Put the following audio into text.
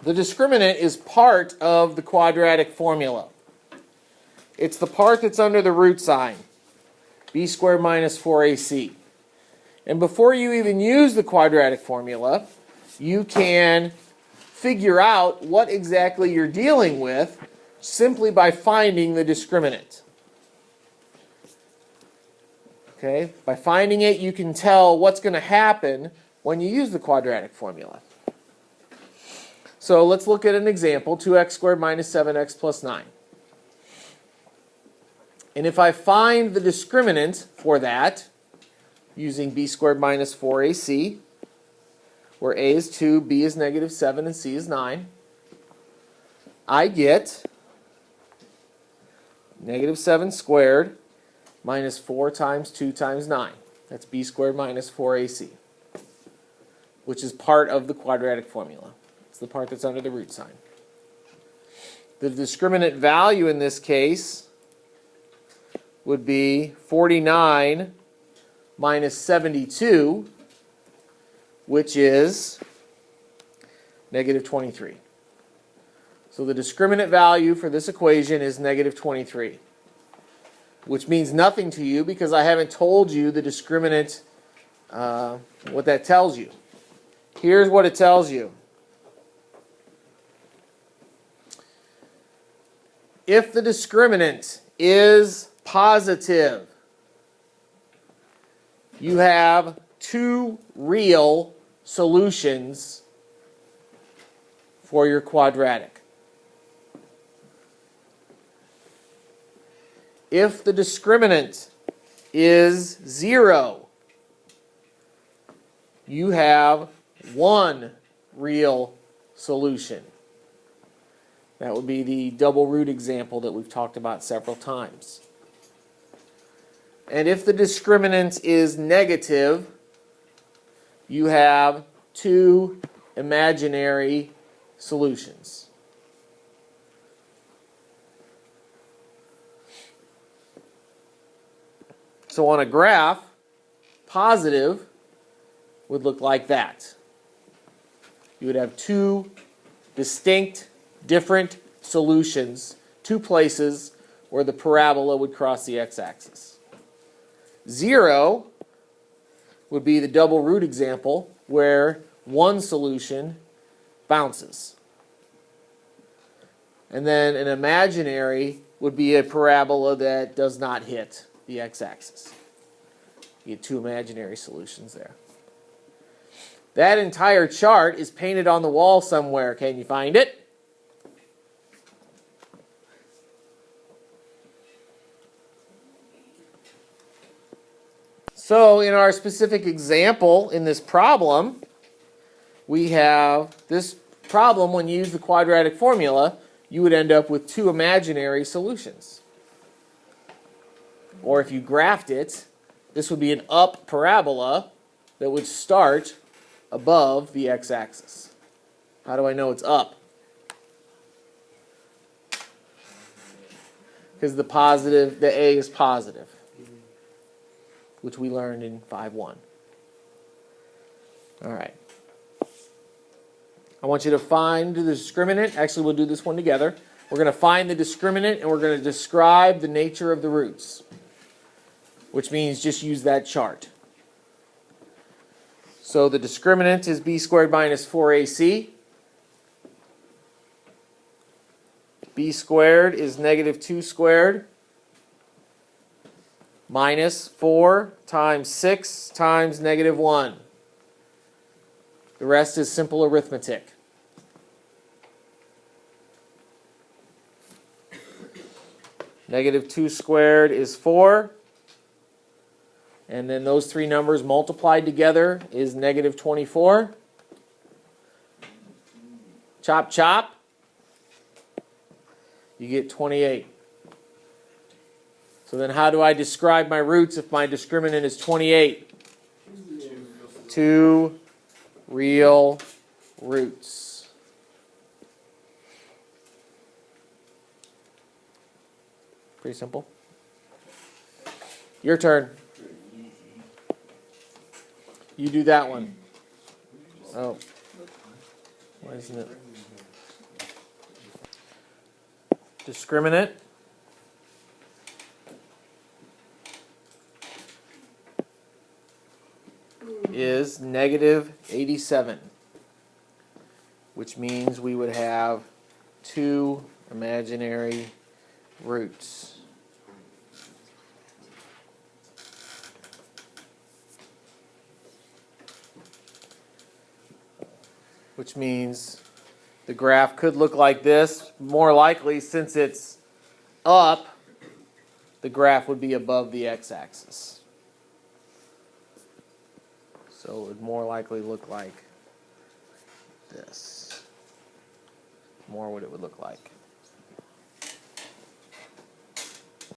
The discriminant is part of the quadratic formula. It's the part that's under the root sign, b squared minus 4ac. And before you even use the quadratic formula, you can figure out what exactly you're dealing with simply by finding the discriminant. Okay? By finding it, you can tell what's going to happen when you use the quadratic formula. So let's look at an example, 2x squared minus 7x plus 9. And if I find the discriminant for that, using b squared minus 4ac, where a is 2, b is negative 7, and c is 9, I get negative 7 squared minus 4 times 2 times 9. That's b squared minus 4ac, which is part of the quadratic formula. It's the part that's under the root sign. The discriminant value in this case would be 49 minus 72, which is negative 23. So the discriminant value for this equation is negative 23, which means nothing to you because I haven't told you the discriminant, what that tells you. Here's what it tells you. If the discriminant is positive, you have two real solutions for your quadratic. If the discriminant is 0, you have one real solution. That would be the double root example that we've talked about several times. And if the discriminant is negative, you have two imaginary solutions. So on a graph, positive would look like that. You would have two distinct, different solutions, two places where the parabola would cross the x-axis. 0 would be the double root example where one solution bounces. And then an imaginary would be a parabola that does not hit the x-axis. You get two imaginary solutions there. That entire chart is painted on the wall somewhere. Can you find it? So in our specific example in this problem, we have this problem. When you use the quadratic formula, you would end up with two imaginary solutions. Or if you graphed it, this would be an up parabola that would start above the x-axis. How do I know it's up? Because the A is positive, which we learned in 5.1. All right. I want you to find the discriminant. Actually, we'll do this one together. We're going to find the discriminant, and we're going to describe the nature of the roots, which means just use that chart. So the discriminant is b squared minus 4ac. b squared is negative 2 squared minus 4 times 6 times negative 1. The rest is simple arithmetic. Negative 2 squared is 4. And then those three numbers multiplied together is negative 24. Chop, chop. You get 28. So then how do I describe my roots if my discriminant is 28? Two real roots. Pretty simple. Your turn. You do that one. Oh. Why isn't it? Discriminant is negative 87, which means we would have two imaginary roots. Which means the graph could look like this. More likely, since it's up, the graph would be above the x-axis. So it would more likely look like this. More what it would look like.